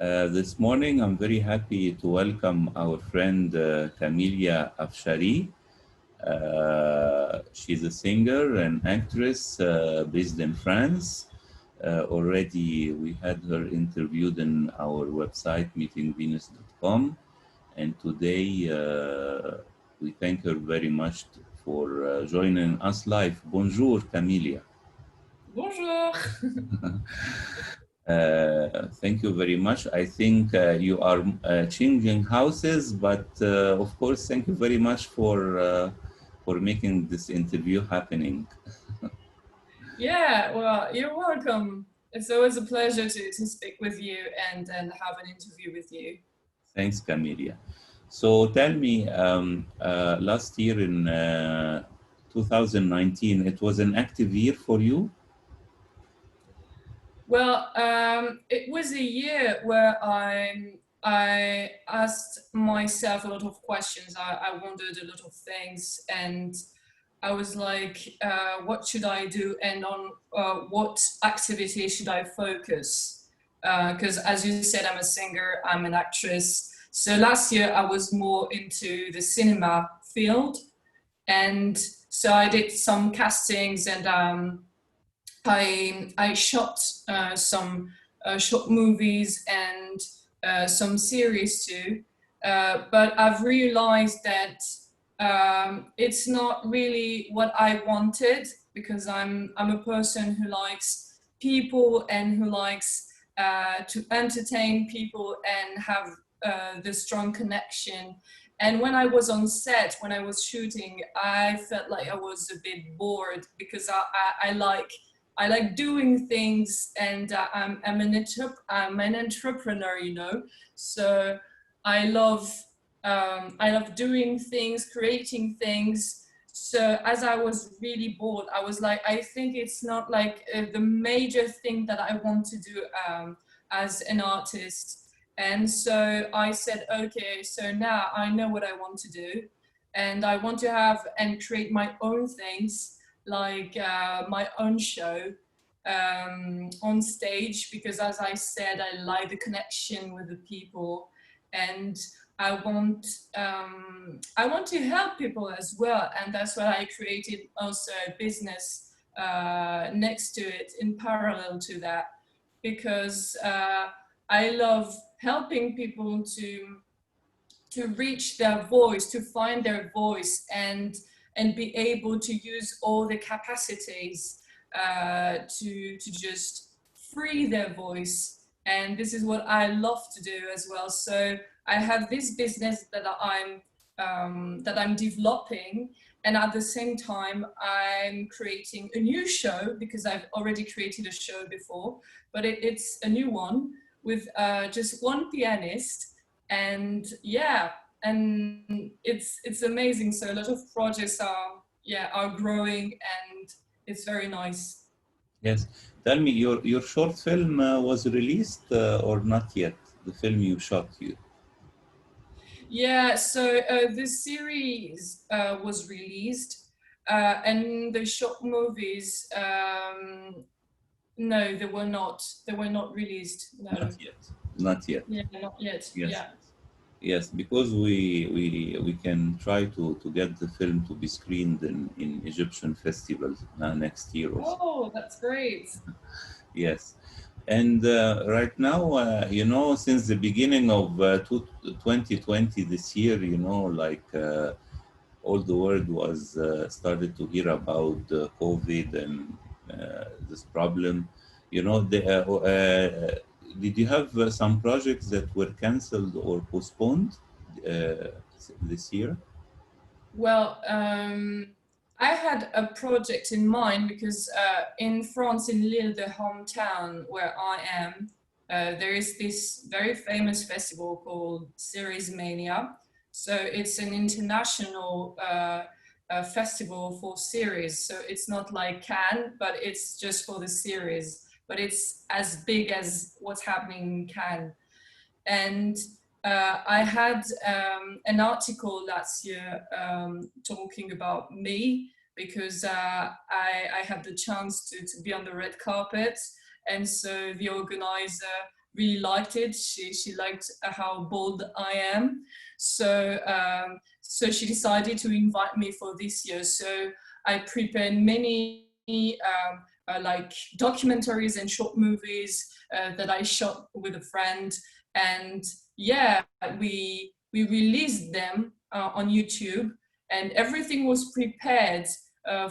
This morning, I'm very happy to welcome our friend Kameliya Afshari. She's a singer and actress based in France. Already, we had her interviewed in our website, meetingvenus.com. And today, we thank her very much for joining us live. Bonjour, Kameliya. Bonjour. Thank you very much. I think you are changing houses, but of course, thank you very much for making this interview happening. Yeah, well, you're welcome. It's always a pleasure to speak with you and have an interview with you. Thanks, Kameliya. So tell me, last year in 2019, it was an active year for you? Well, it was a year where I asked myself a lot of questions. I wondered a lot of things, and I was like, what should I do, and on what activity should I focus? Because as you said, I'm a singer, I'm an actress. So last year I was more into the cinema field, and so I did some castings, and I shot some short movies and some series too. But I've realized that it's not really what I wanted, because I'm a person who likes people and who likes to entertain people and have the strong connection. And when I was on set, when I was shooting, I felt like I was a bit bored, because I like doing things, and I'm an entrepreneur, you know. So I love doing things, creating things. So as I was really bored, I was like, I think it's not like the major thing that I want to do as an artist. And so I said, okay, so now I know what I want to do, and I want to have and create my own things, like my own show on stage, because as I said, I like the connection with the people, and I want to help people as well, and that's why I created also a business next to it in parallel to that, because I love helping people to reach their voice, to find their voice, and be able to use all the capacities to just free their voice. And this is what I love to do as well. So I have this business that I'm developing, and at the same time I'm creating a new show, because I've already created a show before, but it's a new one with just one pianist. And yeah, and it's amazing. So a lot of projects are growing, and it's very nice. Yes. Tell me, your short film was released or not yet? The film you shot you. Yeah, so the series was released, and the short movies, no, they were not. They were not released. No. Not yet. Not yet. Yeah, not yet. Yes. Yeah. Yes, because we can try to get the film to be screened in Egyptian festivals next year or so. Oh, that's great. Yes. And right now, since the beginning of 2020, this year, all the world was started to hear about COVID and this problem. Did you have some projects that were canceled or postponed this year? Well, I had a project in mind, because in France, in Lille, the hometown where I am, there is this very famous festival called Series Mania. So it's an international festival for series. So it's not like Cannes, but it's just for the series. But it's as big as what's happening in Cannes. And I had an article last year talking about me, because I had the chance to be on the red carpet. And so the organizer really liked it. She liked how bold I am. So, so she decided to invite me for this year. So I prepared many like documentaries and short movies that I shot with a friend. And yeah, we released them on YouTube, and everything was prepared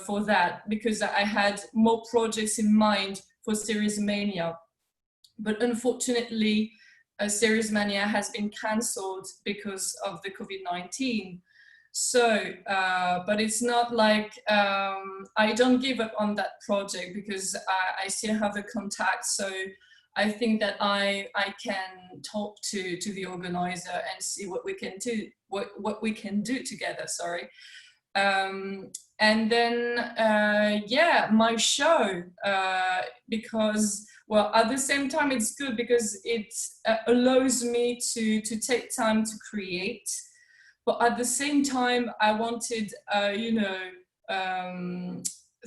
for that, because I had more projects in mind for Series Mania. But unfortunately, Series Mania has been cancelled because of the COVID-19. So, but it's not like I don't give up on that project, because I still have the contact. So I think that I can talk to the organizer and see what we can do, what we can do together. Sorry. And then, yeah, my show, because, well, at the same time, it's good because it allows me to take time to create. But at the same time, I wanted, you know,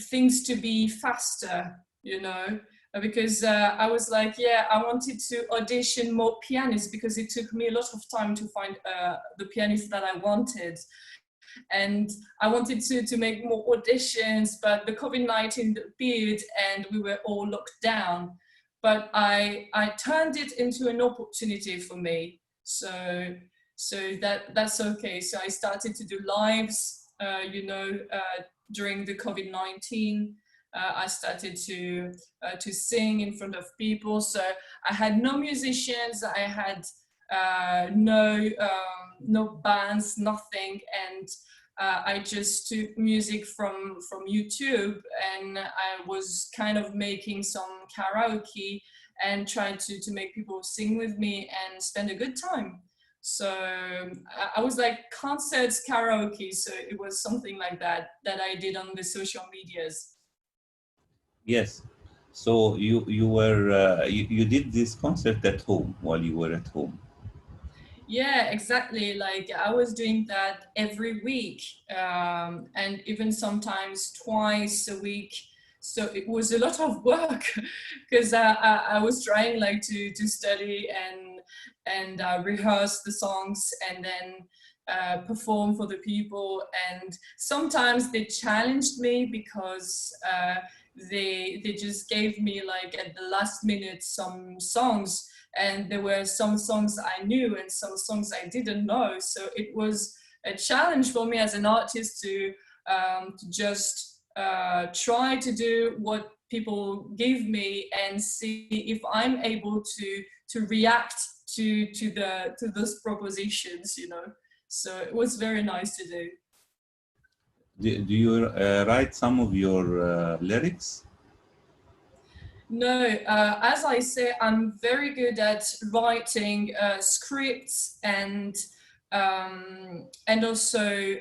things to be faster, you know, because I was like, yeah, I wanted to audition more pianists, because it took me a lot of time to find the pianist that I wanted. And I wanted to make more auditions, but the COVID-19 appeared and we were all locked down. But I turned it into an opportunity for me. So that's okay. So I started to do lives, you know, during the COVID-19. I started to sing in front of people. So I had no musicians. I had no bands, nothing, and I just took music from YouTube, and I was kind of making some karaoke and tried to make people sing with me and spend a good time. So I was like concerts, karaoke. So it was something like that I did on the social medias. Yes. So you did this concert at home while you were at home. Yeah, exactly. Like I was doing that every week, and even sometimes twice a week. So it was a lot of work because I was trying like to study and rehearse the songs, and then perform for the people. And sometimes they challenged me because they just gave me like at the last minute some songs, and there were some songs I knew and some songs I didn't know. So it was a challenge for me as an artist to just try to do what people give me and see if I'm able to react to those propositions, you know. So it was very nice to do. Do you write some of your lyrics? No, as I say, I'm very good at writing scripts and also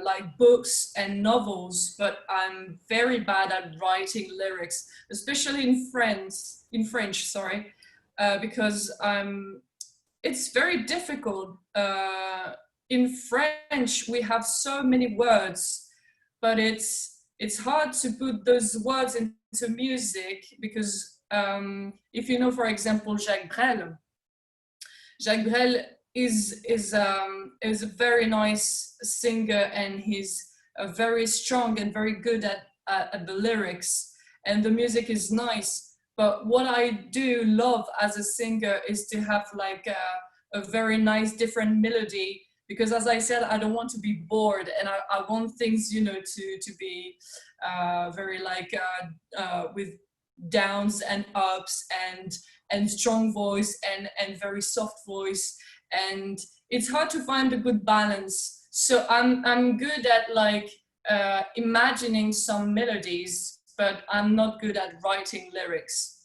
like books and novels, but I'm very bad at writing lyrics, especially in French. In French, sorry, because it's very difficult. In French, we have so many words, but it's hard to put those words into music, because if you know, for example, Jacques Brel is a very nice singer, and he's very strong and very good at the lyrics, and the music is nice. But what I do love as a singer is to have like a very nice different melody, because as I said, I don't want to be bored, and I want things, you know, to be very like with downs and ups and strong voice and very soft voice, and it's hard to find a good balance. So I'm good at like imagining some melodies, but I'm not good at writing lyrics.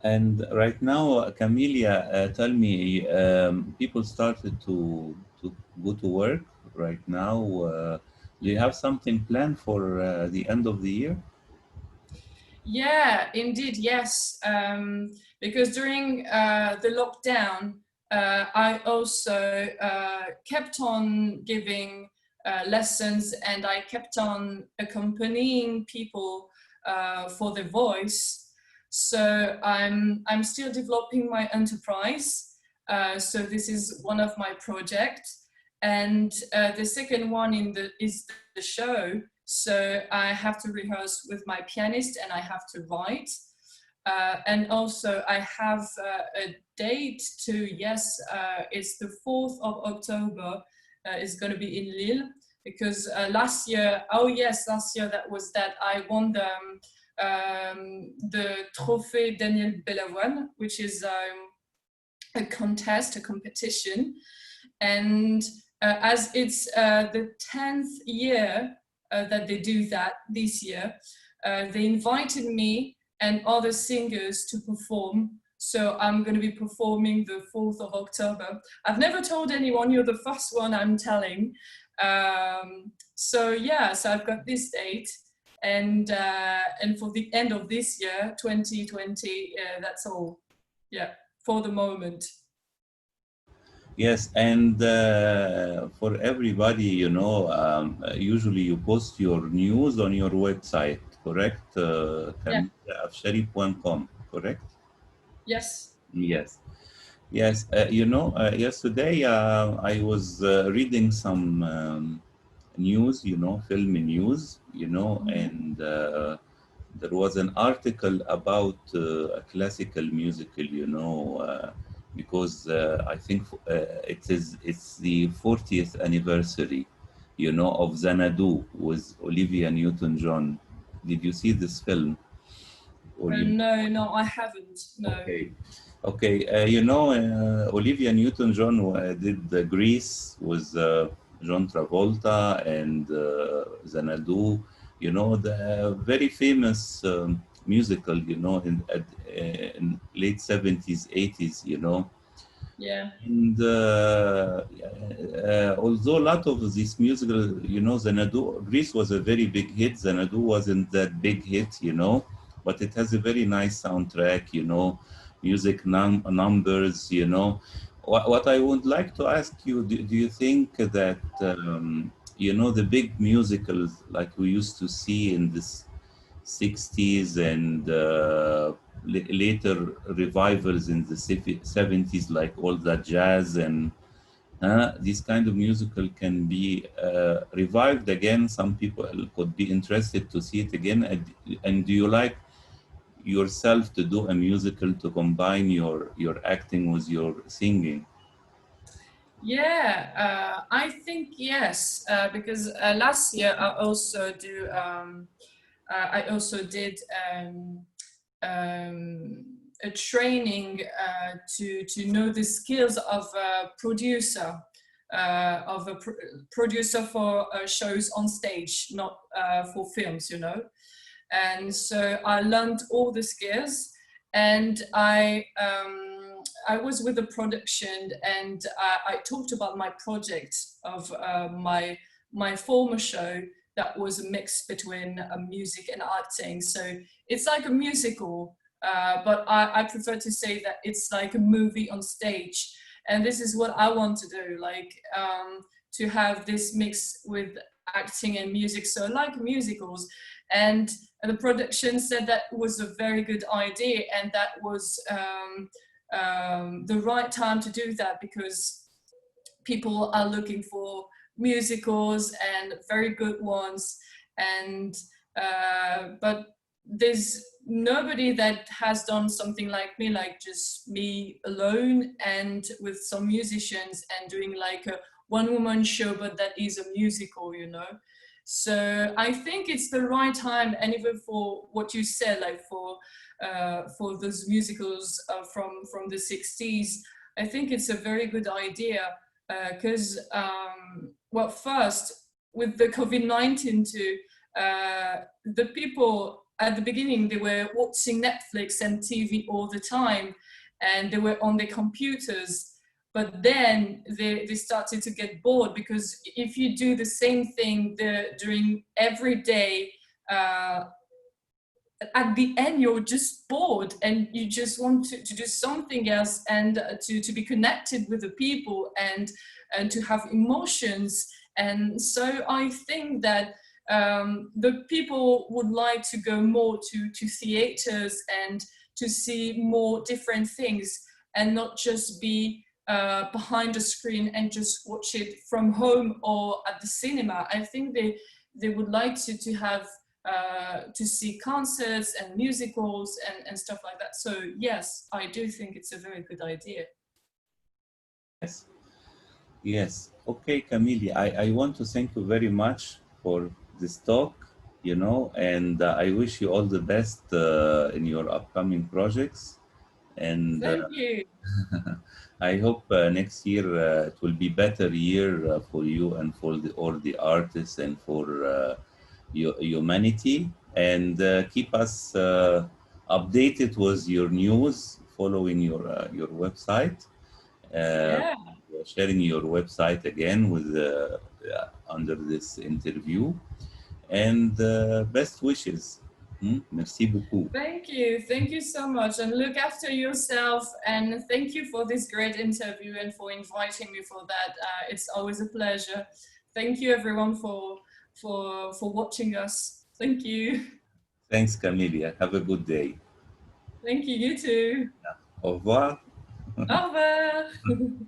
And right now, Camelia, tell me, people started to go to work right now. Do you have something planned for the end of the year? Yeah, indeed, yes. Because during the lockdown, I also kept on giving lessons, and I kept on accompanying people for the voice. So I'm still developing my enterprise. So this is one of my projects. And the second one is the show. So I have to rehearse with my pianist and I have to write. And also I have a date to, yes, it's the 4th of October. It's going to be in Lille, because last year, oh yes, last year that I won the Trophée Daniel Bellavoine, which is a contest, a competition. And as it's the 10th year that they do that this year, they invited me and other singers to perform. So I'm going to be performing the 4th of October. I've never told anyone, you're the first one I'm telling. So yeah, so I've got this date. And for the end of this year, 2020, that's all. Yeah, for the moment. Yes, and for everybody, usually you post your news on your website, correct? Yeah. KameliyaAfshari.com, correct? Yes. Yes. Yes, yesterday I was reading some news, film news, and there was an article about a classical musical, because I think it's the 40th anniversary, of Xanadu with Olivia Newton-John. Did you see this film? No, I haven't. No. Okay. Okay. Olivia Newton-John did the Grease with John Travolta and Xanadu. The very famous musical. In late 70s, 80s. Yeah. And although a lot of this musical, Xanadu, Greece was a very big hit. Xanadu wasn't that big hit, but it has a very nice soundtrack, music numbers, What I would like to ask you, do you think that, the big musicals like we used to see in this 60s and later revivals in the 70s, like all that jazz and this kind of musical can be revived again. Some people could be interested to see it again. And do you like yourself to do a musical to combine your acting with your singing? Yeah, I think yes, because last year I also did a training to know the skills of a producer, producer for shows on stage, not for films, And so I learned all the skills, and I was with the production, and I talked about my project of my former show that was a mix between music and acting. So it's like a musical, but I prefer to say that it's like a movie on stage. And this is what I want to do, like to have this mix with acting and music. So like musicals. And the production said that was a very good idea, and that was the right time to do that, because people are looking for musicals and very good ones, and but there's nobody that has done something like me, like just me alone and with some musicians and doing like a one-woman show, but that is a musical, So I think it's the right time, and even for what you said, like for those musicals from the 60s, I think it's a very good idea, because well, first with the COVID-19 too, the people at the beginning, they were watching Netflix and TV all the time, and they were on their computers. But then they started to get bored, because if you do the same thing during every day, at the end you're just bored and you just want to do something else, and to be connected with the people and to have emotions. And so I think that the people would like to go more to theaters and to see more different things and not just be behind the screen and just watch it from home or at the cinema. I think they would like to have to see concerts and musicals and stuff like that. So yes, I do think it's a very good idea. Yes. Yes. Okay, Camille, I want to thank you very much for this talk, and I wish you all the best in your upcoming projects. And Thank you. I hope next year it will be better year for you and for all the artists and for humanity. And keep us updated with your news, following your website. Uh, Yeah. Sharing your website again with under this interview, and best wishes. Merci beaucoup. Thank you. Thank you so much. And look after yourself. And thank you for this great interview and for inviting me for that. It's always a pleasure. Thank you everyone for watching us. Thank you. Thanks, Camelia. Have a good day. Thank you, you too. Au revoir. Au revoir.